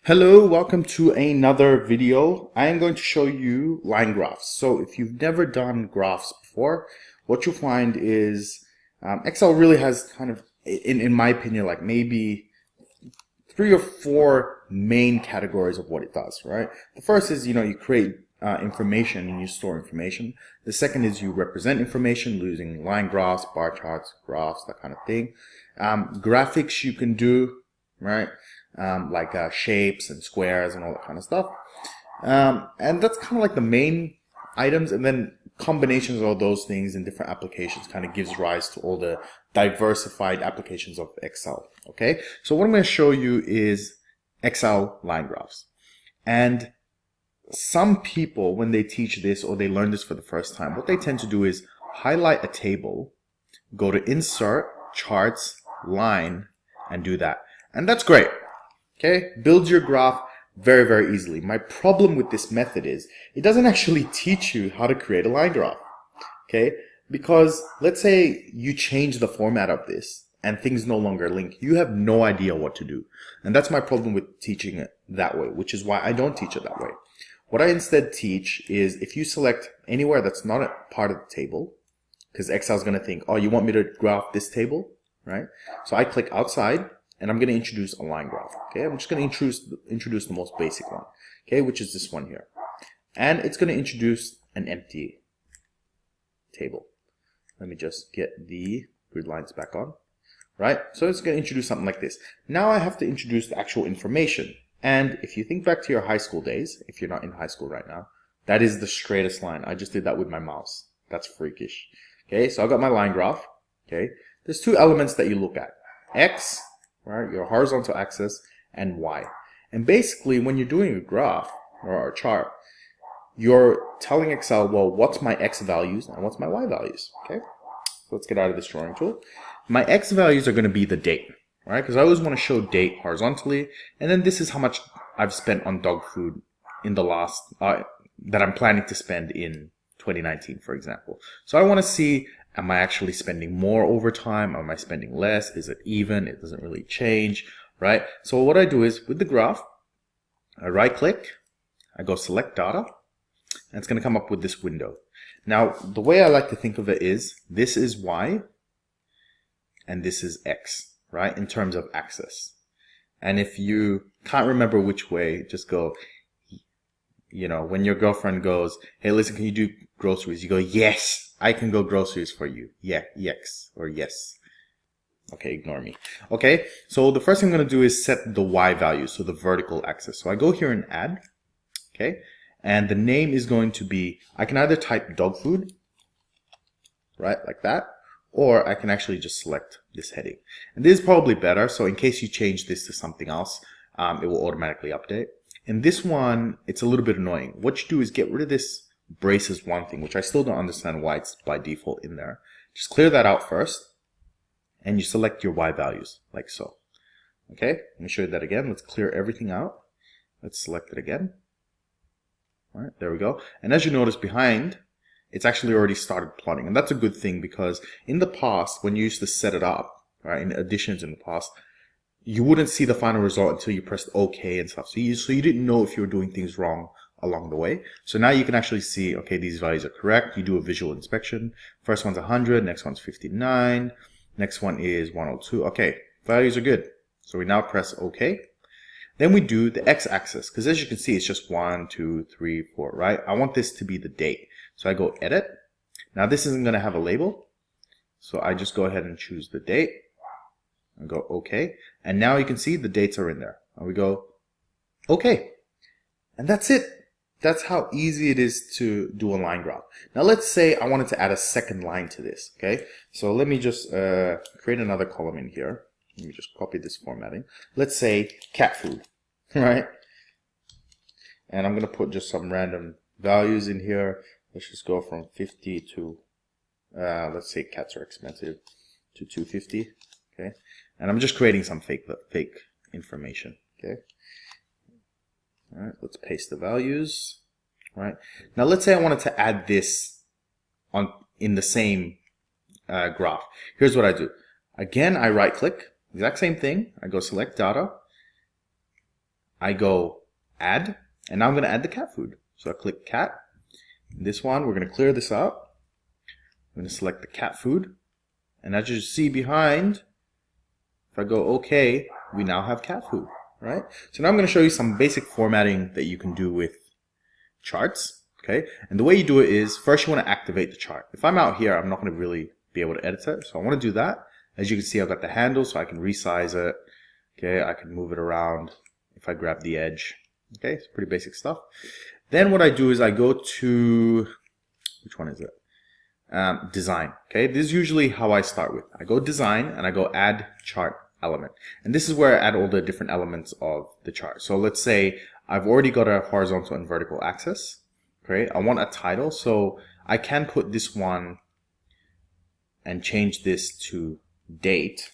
Hello, welcome to another video. I am going to show you line graphs. So if you've never done graphs before, what you'll find is Excel really has kind of, in my opinion, like maybe 3 or 4 main categories of what it does, right? The first is, you create information and you store information. The second is you represent information using line graphs, bar charts, graphs, that kind of thing. Graphics you can do, right? Like shapes and squares and all that kind of stuff. And that's kind of like the main items, and then combinations of all those things in different applications kind of gives rise to all the diversified applications of Excel. Okay, so what I'm going to show you is Excel line graphs. And some people, when they teach this or they learn this for the first time, what they tend to do is highlight a table, go to Insert, Charts, Line, and do that. And that's great. Okay, build your graph very, very easily. My problem with this method is it doesn't actually teach you how to create a line graph. Okay, because let's say you change the format of this and things no longer link. You have no idea what to do. And that's my problem with teaching it that way, which is why I don't teach it that way. What I instead teach is if you select anywhere that's not a part of the table, because Excel is going to think, oh, you want me to graph this table, right? So I click outside, and I'm going to introduce a line graph. Okay, I'm just going to introduce the most basic one, okay, which is this one here. And it's going to introduce an empty table. Let me just get the grid lines back on, right? So it's going to introduce something like this. Now I have to introduce the actual information. And if you think back to your high school days, if you're not in high school right now, that is the straightest line. I just did that with my mouse. That's freakish. Okay, so I've got my line graph. Okay, there's 2 elements that you look at. X, right, your horizontal axis, and Y. And basically, when you're doing a graph or a chart, you're telling Excel, well, what's my X values and what's my Y values? Okay, so let's get out of this drawing tool. My X values are going to be the date. Right, because I always want to show date horizontally, and then this is how much I've spent on dog food in the last, that I'm planning to spend in 2019, for example. So I want to see, am I actually spending more over time? Am I spending less? Is it even? It doesn't really change, right? So what I do is, with the graph, I right click, I go select data, and it's going to come up with this window. Now, the way I like to think of it is, this is Y, and this is X. Right, in terms of axis. And if you can't remember which way, just go, when your girlfriend goes, hey, listen, can you do groceries? You go, yes, I can go groceries for you. Yeah, yes, or yes. Okay, ignore me. Okay, so the first thing I'm going to do is set the Y value, so the vertical axis. So I go here and add, okay, and the name is going to be, I can either type dog food, right, like that, or I can actually just select this heading. And this is probably better, so in case you change this to something else, it will automatically update. And this one, it's a little bit annoying. What you do is get rid of this braces one thing, which I still don't understand why it's by default in there. Just clear that out first, and you select your Y values, like so. Okay, let me show you that again. Let's clear everything out. Let's select it again. All right, there we go. And as you notice behind, it's actually already started plotting. And that's a good thing, because in the past, when you used to set it up, right, in additions in the past, you wouldn't see the final result until you pressed OK and stuff. So you didn't know if you were doing things wrong along the way. So now you can actually see, okay, these values are correct. You do a visual inspection. First one's 100, next one's 59, next one is 102. Okay, values are good. So we now press OK. Then we do the x-axis, because as you can see, it's just 1, 2, 3, 4, right? I want this to be the date. So I go edit. Now this isn't going to have a label. So I just go ahead and choose the date. And go OK. And now you can see the dates are in there. And we go OK. And that's it. That's how easy it is to do a line graph. Now let's say I wanted to add a second line to this. Okay. So let me just create another column in here. Let me just copy this formatting. Let's say cat food, right? And I'm going to put just some random values in here. Let's just go from 50 to, let's say cats are expensive, to 250, okay? And I'm just creating some fake information, okay? All right, let's paste the values, all right? Now let's say I wanted to add this in the same graph. Here's what I do. Again, I right click. Exact same thing. I go select data. I go add, and now I'm going to add the cat food. So I click cat. This one, we're going to clear this out. I'm going to select the cat food. And as you see behind, if I go OK, we now have cat food, right? So now I'm going to show you some basic formatting that you can do with charts, okay? And the way you do it is, first you want to activate the chart. If I'm out here, I'm not going to really be able to edit it. So I want to do that. As you can see, I've got the handle, so I can resize it. Okay, I can move it around if I grab the edge. Okay, it's pretty basic stuff. Then what I do is I go to, which one is it? Design. Okay, this is usually how I start with. I go design and I go add chart element. And this is where I add all the different elements of the chart. So let's say I've already got a horizontal and vertical axis. Okay, I want a title, so I can put this one and change this to date.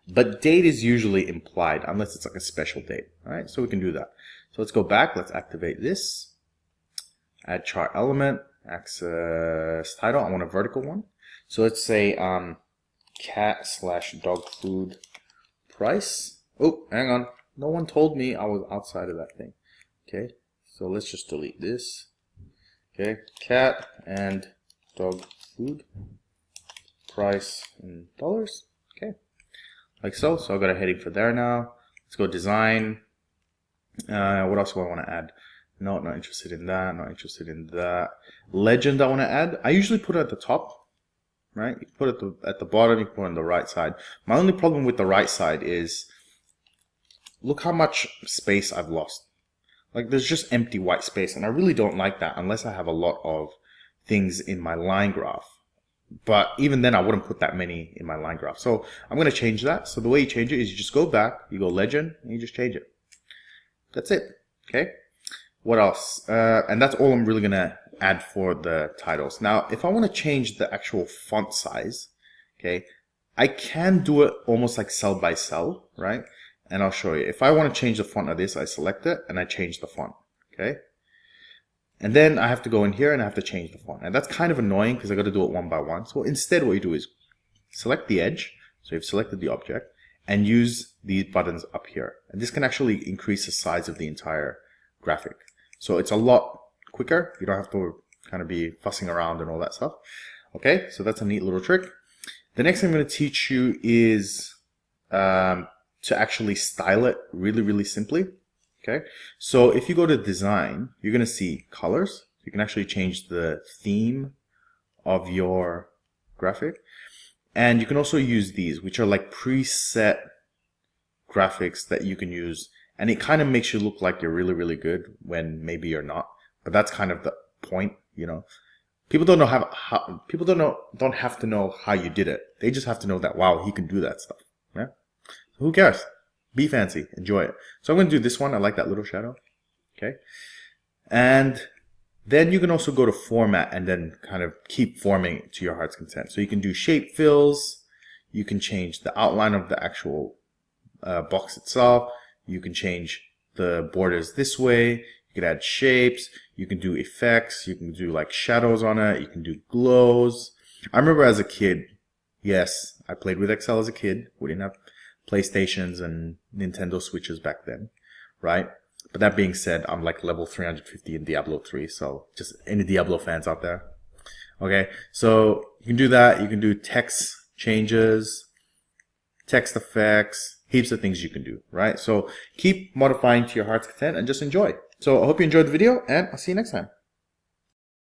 But date is usually implied unless it's like a special date. All right, so we can do that. So let's go back. Let's activate this. Add chart element. Axis title, I want a vertical one. So let's say cat/dog food price. Oh, hang on. No one told me I was outside of that thing. Okay, so let's just delete this. Okay, cat and dog food price in dollars. Okay, like so. So I've got a heading for there now. Let's go design. What else do I want to add? No, not interested in that, not interested in that. Legend I want to add. I usually put it at the top, right? You put it at the bottom, you put it on the right side. My only problem with the right side is, look how much space I've lost. Like there's just empty white space, and I really don't like that unless I have a lot of things in my line graph. But even then I wouldn't put that many in my line graph. So I'm going to change that. So the way you change it is you just go back, you go legend, and you just change it. That's it, okay? What else? And that's all I'm really going to add for the titles. Now, if I want to change the actual font size, okay, I can do it almost like cell by cell, right? And I'll show you. If I want to change the font of this, I select it and I change the font, okay? And then I have to go in here and I have to change the font. And that's kind of annoying because I got to do it one by one. So instead what you do is select the edge. So you've selected the object and use these buttons up here. And this can actually increase the size of the entire graphic. So it's a lot quicker. You don't have to kind of be fussing around and all that stuff. Okay, so that's a neat little trick. The next thing I'm going to teach you is to actually style it really, really simply. Okay, so if you go to design, you're going to see colors. You can actually change the theme of your graphic. And you can also use these, which are like preset graphics that you can use. And it kind of makes you look like you're really, really good when maybe you're not. But that's kind of the point, you know. People don't know how people don't have to know how you did it. They just have to know that, wow, he can do that stuff. Yeah. So who cares? Be fancy, enjoy it. So I'm going to do this one. I like that little shadow. Okay. And then you can also go to format and then kind of keep forming it to your heart's content. So you can do shape fills. You can change the outline of the actual box itself. You can change the borders this way. You can add shapes. You can do effects. You can do like shadows on it. You can do glows. I remember as a kid, yes, I played with Excel as a kid. We didn't have PlayStations and Nintendo Switches back then, right? But that being said, I'm like level 350 in Diablo 3. So just any Diablo fans out there. Okay, so you can do that. You can do text changes, text effects, heaps of things you can do, right? So keep modifying to your heart's content and just enjoy. So I hope you enjoyed the video, and I'll see you next time.